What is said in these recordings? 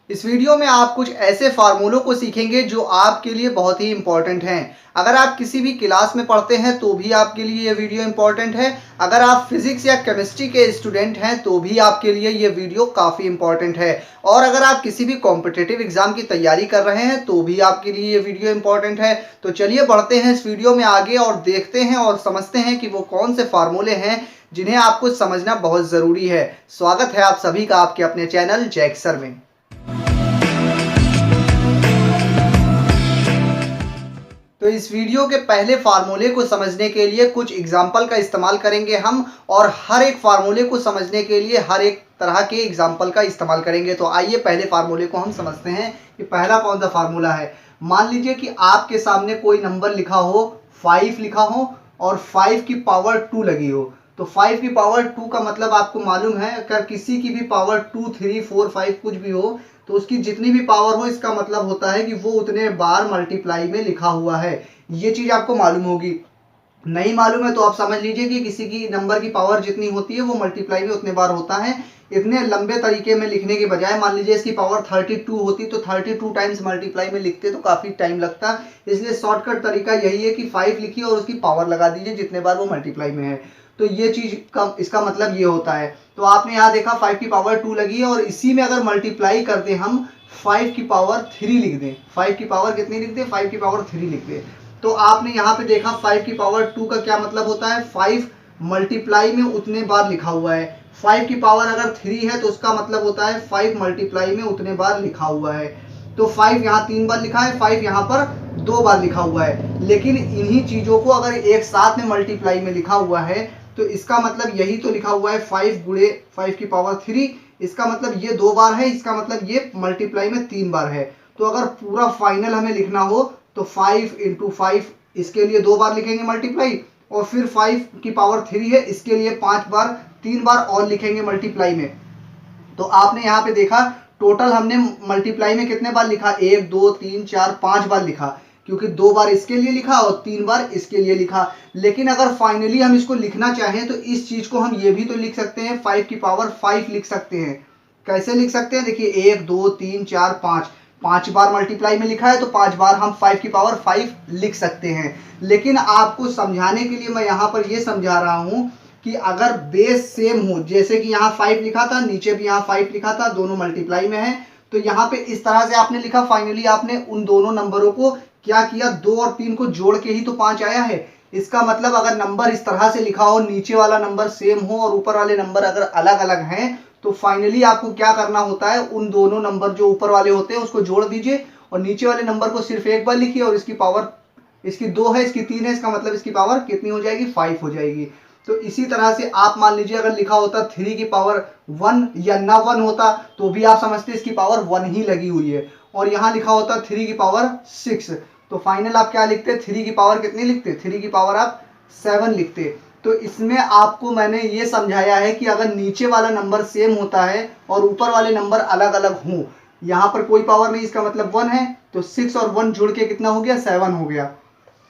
इस वीडियो में आप कुछ ऐसे फार्मूलों को सीखेंगे जो आपके लिए बहुत ही इंपॉर्टेंट हैं। अगर आप किसी भी क्लास में पढ़ते हैं तो भी आपके लिए ये वीडियो इंपॉर्टेंट है। अगर आप फिजिक्स या केमिस्ट्री के स्टूडेंट हैं तो भी आपके लिए ये वीडियो काफ़ी इंपॉर्टेंट है। और अगर आप किसी भी कॉम्पिटिटिव एग्जाम की तैयारी कर रहे हैं तो भी आपके लिए ये वीडियो इंपॉर्टेंट है। तो चलिए बढ़ते हैं इस वीडियो में आगे और देखते हैं और समझते हैं कि वो कौन से फार्मूले हैं जिन्हें आपको समझना बहुत ज़रूरी है। स्वागत है आप सभी का आपके अपने चैनल जैक सर में। तो इस वीडियो के पहले फार्मूले को समझने के लिए कुछ एग्जाम्पल का इस्तेमाल करेंगे हम, और हर एक फार्मूले को समझने के लिए हर एक तरह के एग्जाम्पल का इस्तेमाल करेंगे। तो आइए पहले फार्मूले को हम समझते हैं कि पहला कौन सा फार्मूला है। मान लीजिए कि आपके सामने कोई नंबर लिखा हो, 5 लिखा हो और 5 की पावर 2 लगी हो। तो 5 की पावर 2 का मतलब आपको मालूम है, अगर किसी की भी पावर 2, 3, 4, 5 कुछ भी हो तो उसकी जितनी भी पावर हो, इसका मतलब होता है कि वो उतने बार मल्टीप्लाई में लिखा हुआ है। ये चीज आपको मालूम होगी। नहीं मालूम है तो आप समझ लीजिए कि किसी की नंबर की पावर जितनी होती है वो मल्टीप्लाई में उतने बार होता है। इतने लंबे तरीके में लिखने के बजाय मान लीजिए इसकी पावर 32 होती तो 32 टाइम्स मल्टीप्लाई में लिखते तो काफी टाइम लगता। इसलिए शॉर्टकट तरीका यही है कि 5 लिखिए और उसकी पावर लगा दीजिए जितने बार वो मल्टीप्लाई में है। तो ये चीज का इसका मतलब ये होता है। तो आपने यहाँ देखा 5 की पावर 2 लगी है और इसी में अगर मल्टीप्लाई कर दें हम 5 की पावर 3 लिख दें। 5 की पावर कितनी लिख दें? 5 की पावर 3 लिख दें। तो आपने यहाँ पे देखा 5 की पावर 2 का क्या मतलब होता है? 5 मल्टीप्लाई में उतने बार लिखा हुआ है। 5 की पावर अगर 3 है तो उसका मतलब होता है 5 मल्टीप्लाई में उतने बार लिखा हुआ है। तो 5 यहाँ 3 बार लिखा है, 5 यहाँ पर 2 बार लिखा हुआ है। लेकिन इन्हीं चीजों को अगर एक साथ में मल्टीप्लाई में लिखा हुआ है तो इसका मतलब यही तो लिखा हुआ है 5 गुणे 5 की पावर 3। इसका मतलब ये 2 बार है, इसका मतलब ये मल्टीप्लाई में 3 बार है। तो अगर पूरा फाइनल हमें लिखना हो तो 5 इंटू 5, इसके लिए 2 बार लिखेंगे मल्टीप्लाई, और फिर 5 की पावर 3 है इसके लिए 5 बार, 3 बार और लिखेंगे मल्टीप्लाई में। तो आपने यहाँ पे देखा टोटल हमने मल्टीप्लाई में कितने बार लिखा? 1, 2, 3, 4, 5 बार लिखा, क्योंकि 2 बार इसके लिए लिखा और 3 बार इसके लिए लिखा। लेकिन अगर फाइनली हम इसको लिखना चाहें तो इस चीज को हम ये भी तो लिख सकते हैं, 5 की पावर 5 लिख सकते हैं। कैसे लिख सकते हैं? देखिए 1, 2, 3, 4, 5, 5 बार मल्टीप्लाई में लिखा है तो 5 बार हम 5 की पावर 5 लिख सकते हैं। लेकिन आपको समझाने के लिए मैं यहाँ पर ये समझा रहा हूँ कि अगर बेस सेम हो, जैसे कि यहाँ 5 लिखा था, नीचे भी यहाँ 5 लिखा था, दोनों मल्टीप्लाई में है, तो यहाँ पे इस तरह से आपने लिखा। फाइनली आपने उन दोनों नंबरों को क्या किया? 2 और 3 को जोड़ के ही तो 5 आया है। इसका मतलब अगर नंबर इस तरह से लिखा हो, नीचे वाला नंबर सेम हो और ऊपर वाले नंबर अगर अलग अलग हैं, तो फाइनली आपको क्या करना होता है? उन दोनों नंबर जो ऊपर वाले होते हैं उसको जोड़ दीजिए और नीचे वाले नंबर को सिर्फ एक बार लिखिए, और इसकी पावर, इसकी 2 है, इसकी 3 है, इसका मतलब इसकी पावर कितनी हो जाएगी? 5 हो जाएगी। तो इसी तरह से आप मान लीजिए अगर लिखा होता 3 की पावर 1 या ना 1 होता तो भी आप समझते इसकी पावर 1 ही लगी हुई है, और यहाँ लिखा होता 3 की पावर 6, तो फाइनल आप क्या लिखते? 3 की पावर कितनी लिखते? 3 की पावर आप 7 लिखते। तो इसमें आपको मैंने ये समझाया है कि अगर नीचे वाला नंबर सेम होता है और ऊपर वाले नंबर अलग अलग हों, यहाँ पर कोई पावर नहीं, इसका मतलब 1 है, तो 6 और 1 जुड़ के कितना हो गया? 7 हो गया।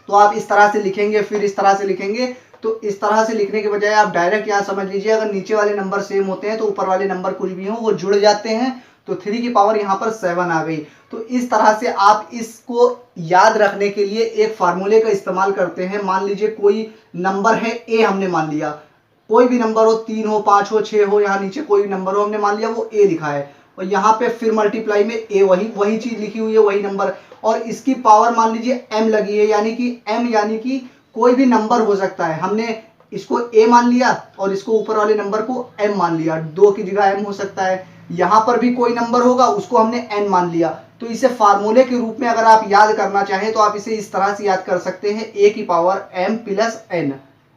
तो आप इस तरह से लिखेंगे, फिर इस तरह से लिखेंगे। तो इस तरह से लिखने के बजाय आप डायरेक्ट यहाँ समझ लीजिए, अगर नीचे वाले नंबर सेम होते हैं तो ऊपर वाले नंबर कुछ भी हो वो जुड़ जाते हैं। तो 3 की पावर यहाँ पर 7 आ गई। तो इस तरह से आप इसको याद रखने के लिए एक फार्मूले का इस्तेमाल करते हैं। मान लीजिए कोई नंबर है ए, हमने मान लिया, कोई भी नंबर हो, 3 हो, 5 हो, 6 हो, यहाँ नीचे कोई भी नंबर हो, हमने मान लिया वो ए लिखा है, और यहाँ पे फिर मल्टीप्लाई में ए, वही चीज लिखी हुई है, वही नंबर, और इसकी पावर मान लीजिए m लगी है, यानी कि m यानी कि कोई भी नंबर हो सकता है। हमने इसको a मान लिया और इसको ऊपर वाले नंबर को m मान लिया, 2 की जगह m हो सकता है। यहाँ पर भी कोई नंबर होगा, उसको हमने n मान लिया। तो इसे फार्मूले के रूप में अगर आप याद करना चाहें तो आप इसे इस तरह से याद कर सकते हैं, a की पावर m प्लस n,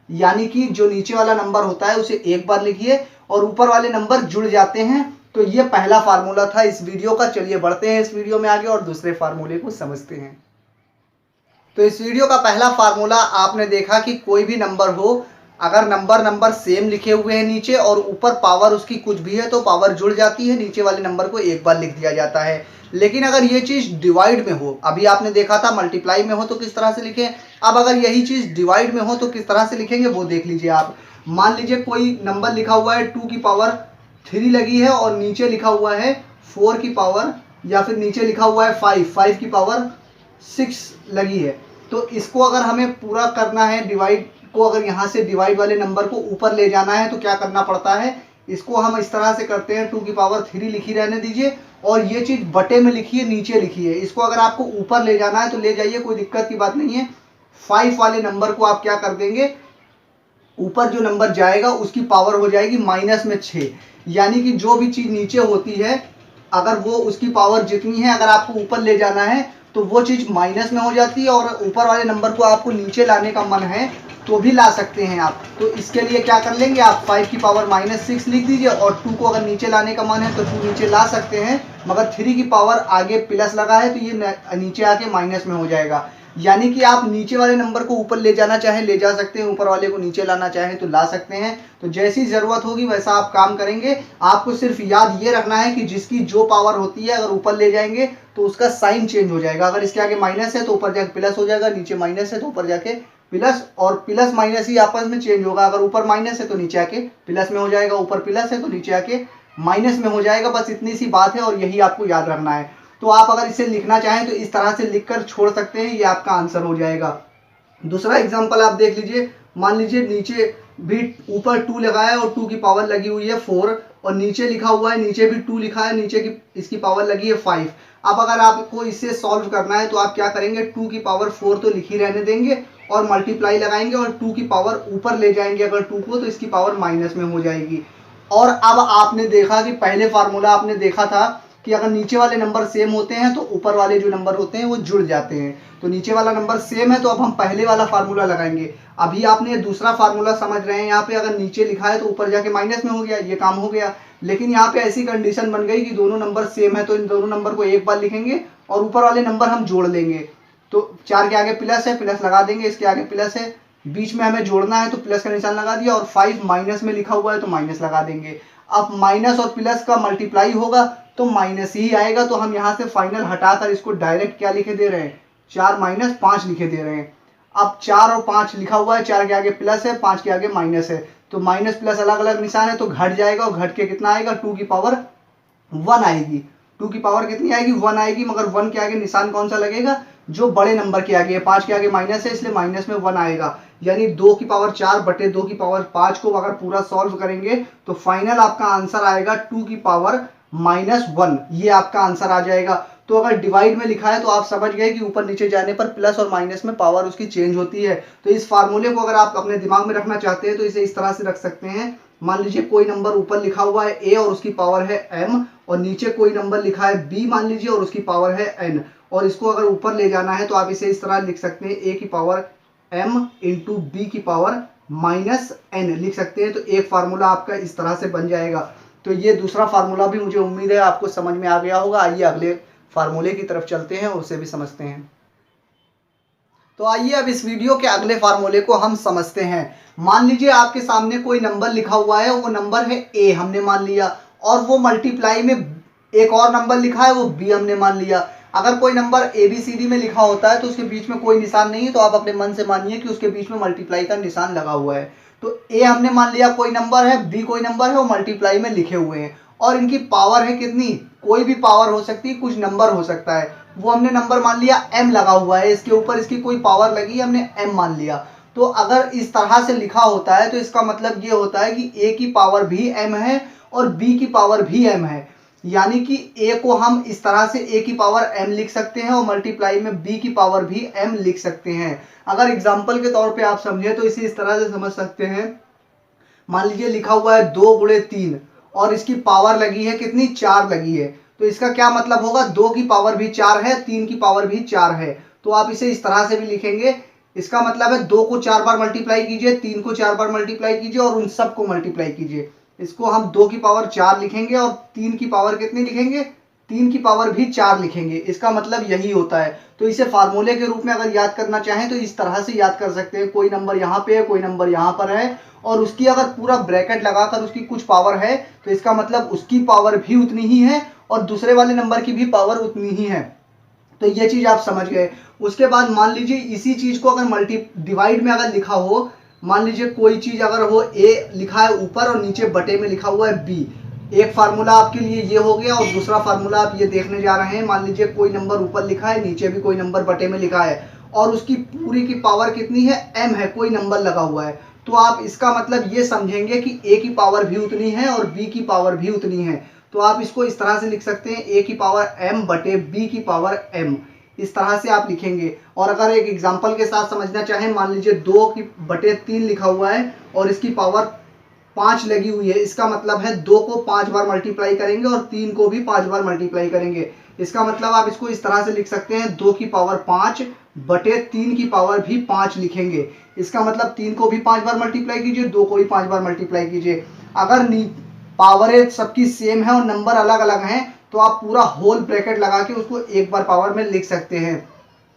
यानी कि जो नीचे वाला नंबर होता है उसे एक बार लिखिए और ऊपर वाले नंबर जुड़ जाते हैं। तो ये पहला फार्मूला था इस वीडियो का। चलिए बढ़ते हैं इस वीडियो में आगे और दूसरे फार्मूले को समझते हैं। तो इस वीडियो का पहला फार्मूला आपने देखा कि कोई भी नंबर हो, अगर नंबर सेम लिखे हुए हैं नीचे और ऊपर पावर उसकी कुछ भी है तो पावर जुड़ जाती है, नीचे वाले नंबर को एक बार लिख दिया जाता है। लेकिन अगर ये चीज डिवाइड में हो, अभी आपने देखा था मल्टीप्लाई में हो तो किस तरह से लिखें, अब अगर यही चीज डिवाइड में हो तो किस तरह से लिखेंगे वो देख लीजिए आप। मान लीजिए कोई नंबर लिखा हुआ है 2 की पावर 3 लगी है और नीचे लिखा हुआ है 4 की पावर या फिर नीचे लिखा हुआ है 5 की पावर 6 लगी है। तो इसको अगर हमें पूरा करना है, डिवाइड को अगर यहाँ से डिवाइड वाले नंबर को ऊपर ले जाना है तो क्या करना पड़ता है, इसको हम इस तरह से करते हैं 2 की पावर 3 लिखी रहने दीजिए, और ये चीज़ बटे में लिखिए, नीचे लिखिए। इसको अगर आपको ऊपर ले जाना है तो ले जाइए, कोई दिक्कत की बात नहीं है। 5 वाले नंबर को आप क्या कर देंगे, ऊपर जो नंबर जाएगा उसकी पावर हो जाएगी माइनस में 6, यानी कि जो भी चीज़ नीचे होती है अगर वो उसकी पावर जितनी है अगर आपको ऊपर ले जाना है तो वो चीज़ माइनस में हो जाती है, और ऊपर वाले नंबर को आपको नीचे लाने का मन है तो भी ला सकते हैं आप। तो इसके लिए क्या कर लेंगे, आप 5 की पावर -6 लिख दीजिए, और 2 को अगर नीचे लाने का मन है तो 2 नीचे ला सकते हैं, मगर 3 की पावर आगे प्लस लगा है तो ये नीचे आके माइनस में हो जाएगा। यानी कि आप नीचे वाले नंबर को ऊपर ले जाना चाहें ले जा सकते हैं, ऊपर वाले को नीचे लाना चाहें तो ला सकते हैं। तो जैसी ज़रूरत होगी वैसा आप काम करेंगे। आपको सिर्फ याद ये रखना है कि जिसकी जो पावर होती है अगर ऊपर ले जाएंगे तो उसका साइन चेंज हो जाएगा। अगर इसके आगे माइनस है तो ऊपर जाके प्लस हो जाएगा, नीचे माइनस है तो ऊपर जाके प्लस, और प्लस माइनस ही आपस में चेंज होगा। अगर ऊपर माइनस है तो नीचे आके प्लस में हो जाएगा, ऊपर प्लस है तो नीचे आके माइनस में हो जाएगा। बस इतनी सी बात है और यही आपको याद रखना है। तो आप अगर इसे लिखना चाहें तो इस तरह से लिखकर छोड़ सकते हैं, ये आपका आंसर हो जाएगा। दूसरा एग्जांपल आप देख लीजिए, मान लीजिए नीचे भी ऊपर 2 लगाया और 2 की पावर लगी हुई है 4, और नीचे लिखा हुआ है, नीचे भी 2 लिखा है, नीचे की इसकी पावर लगी है 5। अब अगर आपको इसे सॉल्व करना है तो आप क्या करेंगे, 2 की पावर 4 तो लिखी रहने देंगे और मल्टीप्लाई लगाएंगे और 2 की पावर ऊपर ले जाएंगे अगर 2 को, तो इसकी पावर माइनस में हो जाएगी। और अब आपने देखा कि पहले फार्मूला आपने देखा था कि अगर नीचे वाले नंबर सेम होते हैं तो ऊपर वाले जो नंबर होते हैं वो जुड़ जाते हैं। तो नीचे वाला नंबर सेम है तो अब हम पहले वाला फार्मूला लगाएंगे। अभी आपने दूसरा फार्मूला समझ रहे हैं, यहाँ पे अगर नीचे लिखा है तो ऊपर जाके माइनस में हो गया, ये काम हो गया। लेकिन यहाँ पे ऐसी कंडीशन बन गई कि दोनों नंबर सेम है तो इन दोनों नंबर को एक बार लिखेंगे और ऊपर वाले नंबर हम जोड़ लेंगे। तो 4 के आगे प्लस है, प्लस लगा देंगे, इसके आगे प्लस है, बीच में हमें जोड़ना है तो प्लस का निशान लगा दिया, और 5 माइनस में लिखा हुआ है तो माइनस लगा देंगे। अब माइनस और प्लस का मल्टीप्लाई होगा तो माइनस ही आएगा। तो हम यहाँ से फाइनल हटाकर इसको डायरेक्ट क्या लिखे दे रहे हैं, 4 माइनस 5 लिखे दे रहे हैं। अब 4 और 5 लिखा हुआ है, 4 के आगे प्लस है, 5 के आगे माइनस है, तो माइनस प्लस अलग अलग निशान है तो घट जाएगा, और घट के कितना आएगा, 2 की पावर 1 आएगी। 2 की पावर कितनी आएगी, 1 आएगी, मगर 1 के आगे निशान कौन सा लगेगा, जो बड़े नंबर के आगे है। 5 के आगे माइनस है इसलिए माइनस में 1 आएगा, यानी 2 की पावर 4 बटे 2 की पावर 5 को अगर पूरा सॉल्व करेंगे तो फाइनल आपका आंसर आएगा 2 की पावर -1, ये आपका आंसर आ जाएगा। तो अगर डिवाइड में लिखा है तो आप समझ गए कि ऊपर नीचे जाने पर प्लस और माइनस में पावर उसकी चेंज होती है। तो इस फार्मूले को अगर आप अपने दिमाग में रखना चाहते हैं तो इसे इस तरह से रख सकते हैं। मान लीजिए कोई नंबर ऊपर लिखा हुआ है a और उसकी पावर है m, और नीचे कोई नंबर लिखा है b मान लीजिए और उसकी पावर है n, और इसको अगर ऊपर ले जाना है तो आप इसे इस तरह लिख सकते हैं, a की पावर m इंटू बी की पावर -n लिख सकते हैं। तो एक फार्मूला आपका इस तरह से बन जाएगा। तो ये दूसरा फार्मूला भी मुझे उम्मीद है आपको समझ में आ गया होगा। आइए अगले फार्मूले की तरफ चलते हैं और उसे भी समझते हैं। तो आइए अब इस वीडियो के अगले फार्मूले को हम समझते हैं। मान लीजिए आपके सामने कोई नंबर लिखा हुआ है, वो नंबर है a हमने मान लिया, और वो मल्टीप्लाई में एक और नंबर लिखा है वो b हमने मान लिया। अगर कोई नंबर ABCD में लिखा होता है तो उसके बीच में कोई निशान नहीं है, तो आप अपने मन से मानिए कि उसके बीच में मल्टीप्लाई का निशान लगा हुआ है। तो a हमने मान लिया कोई नंबर है, b कोई नंबर है, वो मल्टीप्लाई में लिखे हुए हैं, और इनकी पावर है कितनी, कोई भी पावर हो सकती है, कुछ नंबर हो सकता है। वो हमने नंबर मान लिया m लगा हुआ है, इसके ऊपर इसकी कोई पावर लगी, हमने m मान लिया। तो अगर इस तरह से लिखा होता है तो इसका मतलब ये होता है कि a की पावर भी m है और b की पावर भी m है, यानी कि a को हम इस तरह से a की पावर m लिख सकते हैं और मल्टीप्लाई में b की पावर भी m लिख सकते हैं। अगर एग्जाम्पल के तौर पे आप समझे तो इसे इस तरह से समझ सकते हैं। मान लीजिए लिखा हुआ है 2 गुणे 3 और इसकी पावर लगी है कितनी, 4 लगी है। तो इसका क्या मतलब होगा, 2 की पावर भी 4 है, 3 की पावर भी 4 है। तो आप इसे इस तरह से भी लिखेंगे। इसका मतलब है 2 को 4 बार मल्टीप्लाई कीजिए, 3 को 4 बार मल्टीप्लाई कीजिए और उन सब को मल्टीप्लाई कीजिए। इसको हम 2 की पावर 4 लिखेंगे और 3 की पावर कितनी लिखेंगे, 3 की पावर भी 4 लिखेंगे। इसका मतलब यही होता है। तो इसे फार्मूले के रूप में अगर याद करना चाहें तो इस तरह से याद कर सकते हैं। कोई नंबर यहाँ पे है, कोई नंबर यहाँ पर है, और उसकी अगर पूरा ब्रैकेट लगाकर उसकी कुछ पावर है तो इसका मतलब उसकी पावर भी उतनी ही है और दूसरे वाले नंबर की भी पावर उतनी ही है। तो ये चीज़ आप समझ गए। उसके बाद मान लीजिए इसी चीज़ को अगर डिवाइड में अगर लिखा हो, मान लीजिए कोई चीज़ अगर हो a लिखा है ऊपर और नीचे बटे में लिखा हुआ है b, एक फार्मूला आपके लिए ये हो गया, और दूसरा फार्मूला आप ये देखने जा रहे हैं। मान लीजिए कोई नंबर ऊपर लिखा है, नीचे भी कोई नंबर बटे में लिखा है, और उसकी पूरी की पावर कितनी है, m है, कोई नंबर लगा हुआ है। तो आप इसका मतलब ये समझेंगे कि a की पावर भी उतनी है और b की पावर भी उतनी है। तो आप इसको इस तरह से लिख सकते हैं, a की पावर m बटे b की पावर m, इस तरह से आप लिखेंगे। और अगर एक एग्जांपल के साथ समझना चाहें, मान लीजिए 2 की बटे 3 लिखा हुआ है और इसकी पावर 5 लगी हुई है, इसका मतलब है 2 को 5 बार मल्टीप्लाई करेंगे और 3 को भी 5 बार मल्टीप्लाई करेंगे। इसका मतलब आप इसको इस तरह से लिख सकते हैं, 2 की पावर 5 बटे 3 की पावर भी 5 लिखेंगे। इसका मतलब 3 को भी 5 बार मल्टीप्लाई कीजिए, 2 को भी 5 बार मल्टीप्लाई कीजिए। अगर पावरें सबकी सेम है और नंबर अलग अलग हैं, तो आप पूरा होल ब्रैकेट लगा के उसको एक बार पावर में लिख सकते हैं।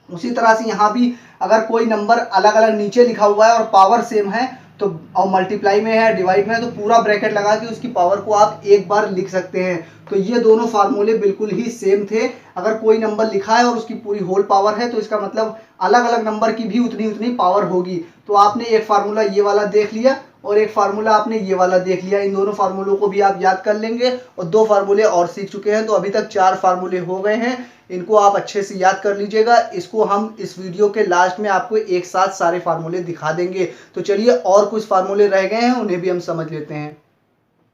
उसी तरह से यहाँ भी अगर कोई नंबर अलग अलग नीचे लिखा हुआ है और पावर सेम है, तो और मल्टीप्लाई में है, डिवाइड में है, तो पूरा ब्रैकेट लगा के उसकी पावर को आप एक बार लिख सकते हैं। तो ये दोनों फार्मूले बिल्कुल ही सेम थे। अगर कोई नंबर लिखा है और उसकी पूरी होल पावर है, तो इसका मतलब अलग अलग नंबर की भी उतनी उतनी पावर होगी। तो आपने एक फार्मूला ये वाला देख लिया और एक फार्मूला आपने ये वाला देख लिया। इन दोनों फार्मूलों को भी आप याद कर लेंगे, और 2 फार्मूले और सीख चुके हैं, तो अभी तक 4 फार्मूले हो गए हैं। इनको आप अच्छे से याद कर लीजिएगा। इसको हम इस वीडियो के लास्ट में आपको एक साथ सारे फार्मूले दिखा देंगे। तो चलिए, और कुछ फार्मूले रह गए हैं, उन्हें भी हम समझ लेते हैं।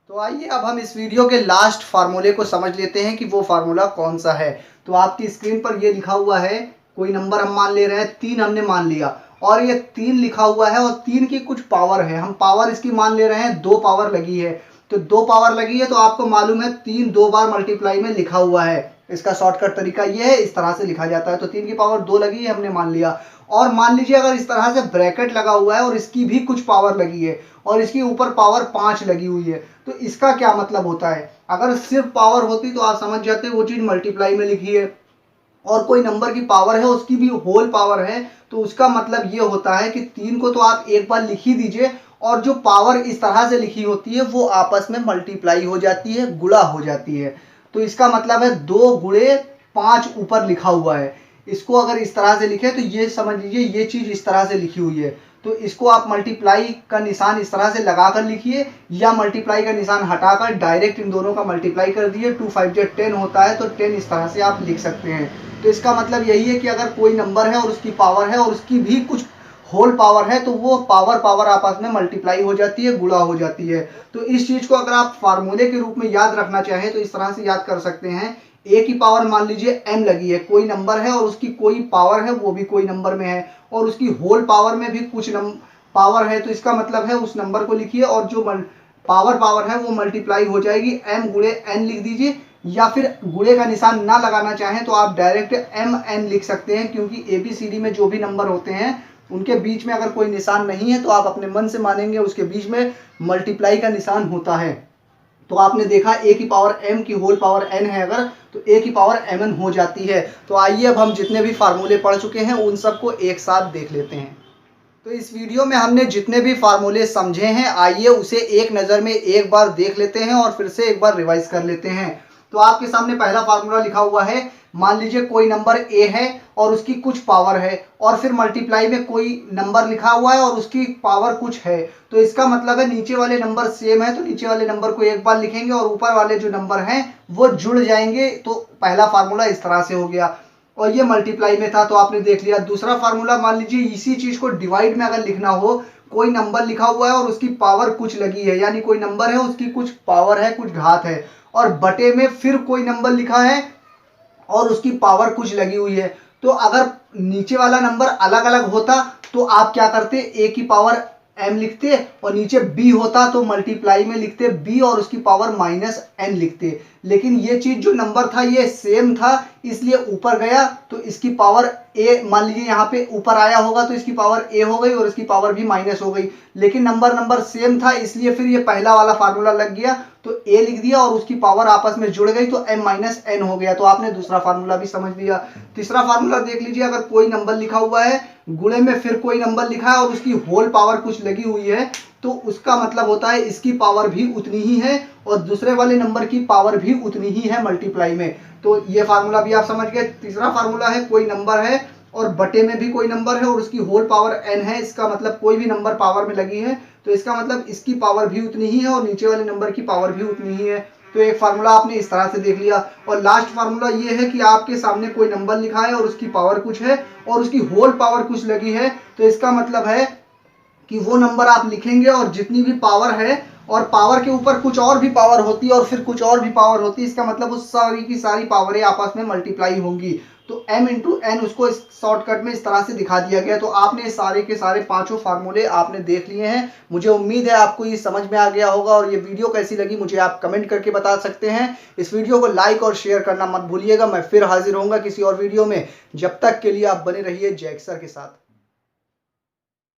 तो आइए अब हम इस वीडियो के लास्ट फार्मूले को समझ लेते हैं कि वो फार्मूला कौन सा है। तो आपकी स्क्रीन पर ये लिखा हुआ है, कोई नंबर हम मान ले रहे हैं, 3 हमने मान लिया, और ये 3 लिखा हुआ है और 3 की कुछ पावर है। हम पावर इसकी मान ले रहे हैं, 2 पावर लगी है। तो 2 पावर लगी है, तो आपको मालूम है 3 2 बार मल्टीप्लाई में लिखा हुआ है। इसका शॉर्टकट तरीका ये है, इस तरह से लिखा जाता है। तो 3 की पावर 2 लगी है, हमने मान लिया। और मान लीजिए अगर इस तरह से ब्रैकेट लगा हुआ है और इसकी भी कुछ पावर लगी है और इसकी ऊपर पावर 5 लगी हुई है, तो इसका क्या मतलब होता है। अगर सिर्फ पावर होती तो आप समझ जाते वो चीज मल्टीप्लाई में लिखी है, और कोई नंबर की पावर है उसकी भी होल पावर है, तो उसका मतलब ये होता है कि 3 को तो आप एक बार लिख ही दीजिए, और जो पावर इस तरह से लिखी होती है वो आपस में मल्टीप्लाई हो जाती है, गुणा हो जाती है। तो इसका मतलब है 2 गुणे 5 ऊपर लिखा हुआ है। इसको अगर इस तरह से लिखे तो ये समझ लीजिए ये चीज इस तरह से लिखी हुई है। तो इसको आप मल्टीप्लाई का निशान इस तरह से लगाकर लिखिए, या मल्टीप्लाई का निशान हटाकर डायरेक्ट इन दोनों का मल्टीप्लाई कर दिए। 2 5 जा 10 होता है, तो 10 इस तरह से आप लिख सकते हैं। तो इसका मतलब यही है कि अगर कोई नंबर है और उसकी पावर है और उसकी भी कुछ होल पावर है, तो वो पावर आपस में मल्टीप्लाई हो जाती है, गुणा हो जाती है। तो इस चीज को अगर आप फार्मूले के रूप में याद रखना चाहें तो इस तरह से याद कर सकते हैं। a की पावर मान लीजिए m लगी है, कोई नंबर है और उसकी कोई पावर है, वो भी कोई नंबर में है, और उसकी होल पावर में भी कुछ पावर है, तो इसका मतलब है उस नंबर को लिखिए और जो पावर है वो मल्टीप्लाई हो जाएगी। m गुणे n लिख दीजिए, या फिर गुणे का निशान ना लगाना चाहें तो आप डायरेक्ट mn लिख सकते हैं, क्योंकि ABCD में जो भी नंबर होते हैं उनके बीच में अगर कोई निशान नहीं है तो आप अपने मन से मानेंगे उसके बीच में मल्टीप्लाई का निशान होता है। तो आपने देखा a की पावर m की होल पावर n है अगर, तो a की पावर mn हो जाती है। तो आइए अब हम जितने भी फार्मूले पढ़ चुके हैं उन सबको एक साथ देख लेते हैं। तो इस वीडियो में हमने जितने भी फार्मूले समझे हैं, आइए उसे एक नज़र में एक बार देख लेते हैं और फिर से एक बार रिवाइज कर लेते हैं। तो आपके सामने पहला फार्मूला लिखा हुआ है, मान लीजिए कोई नंबर a है और उसकी कुछ पावर है, और फिर मल्टीप्लाई में कोई नंबर लिखा हुआ है और उसकी पावर कुछ है। तो इसका मतलब है नीचे वाले नंबर सेम है, तो नीचे वाले नंबर को एक बार लिखेंगे और ऊपर वाले जो नंबर हैं वो जुड़ जाएंगे। तो पहला फार्मूला इस तरह से हो गया, और ये मल्टीप्लाई में था तो आपने देख लिया। दूसरा फार्मूला, मान लीजिए इसी चीज को डिवाइड में अगर लिखना हो, कोई नंबर लिखा हुआ है और उसकी पावर कुछ लगी है, यानी कोई नंबर है उसकी कुछ पावर है, कुछ घात है, और बटे में फिर कोई नंबर लिखा है और उसकी पावर कुछ लगी हुई है। तो अगर नीचे वाला नंबर अलग अलग होता तो आप क्या करते, a की पावर m लिखते, और नीचे b होता तो मल्टीप्लाई में लिखते b और उसकी पावर -n लिखते। लेकिन ये चीज जो नंबर था ये सेम था, इसलिए ऊपर गया तो इसकी पावर a, मान लीजिए यहाँ पे ऊपर आया होगा तो इसकी पावर a हो गई और इसकी पावर भी माइनस हो गई। लेकिन नंबर सेम था, इसलिए फिर ये पहला वाला फार्मूला लग गया, तो a लिख दिया और उसकी पावर आपस में जुड़ गई तो m-n हो गया। तो आपने दूसरा फार्मूला भी समझ लिया। तीसरा फार्मूला देख लीजिए, अगर कोई नंबर लिखा हुआ है, गुणे में फिर कोई नंबर लिखा है और उसकी होल पावर कुछ लगी हुई है, तो उसका मतलब होता है इसकी पावर भी उतनी ही है और दूसरे वाले नंबर की पावर भी उतनी ही है मल्टीप्लाई में। तो ये फार्मूला भी आप समझ गए। तीसरा फार्मूला है, कोई नंबर है और बटे में भी कोई नंबर है और उसकी होल पावर n है, इसका मतलब कोई भी नंबर पावर में लगी है, तो इसका मतलब इसकी पावर भी उतनी ही है और नीचे वाले नंबर की पावर भी उतनी ही है। तो एक फार्मूला आपने इस तरह से देख लिया। और लास्ट फार्मूला ये है कि आपके सामने कोई नंबर लिखा है और उसकी पावर कुछ है और उसकी होल पावर कुछ लगी है, तो इसका मतलब है कि वो नंबर आप लिखेंगे और जितनी भी पावर है और पावर के ऊपर कुछ और भी पावर होती है और फिर कुछ और भी पावर होती है, इसका मतलब उस सारी की सारी पावरें आपस में मल्टीप्लाई होंगी। तो m इंटू एन उसको इस शॉर्टकट में इस तरह से दिखा दिया गया। तो आपने सारे के सारे पांचों फार्मूले आपने देख लिए हैं। मुझे उम्मीद है आपको ये समझ में आ गया होगा और ये वीडियो कैसी लगी मुझे आप कमेंट करके बता सकते हैं। इस वीडियो को लाइक और शेयर करना मत भूलिएगा। मैं फिर हाजिर होऊंगा किसी और वीडियो में। जब तक के लिए आप बने रहिए जैक सर के साथ।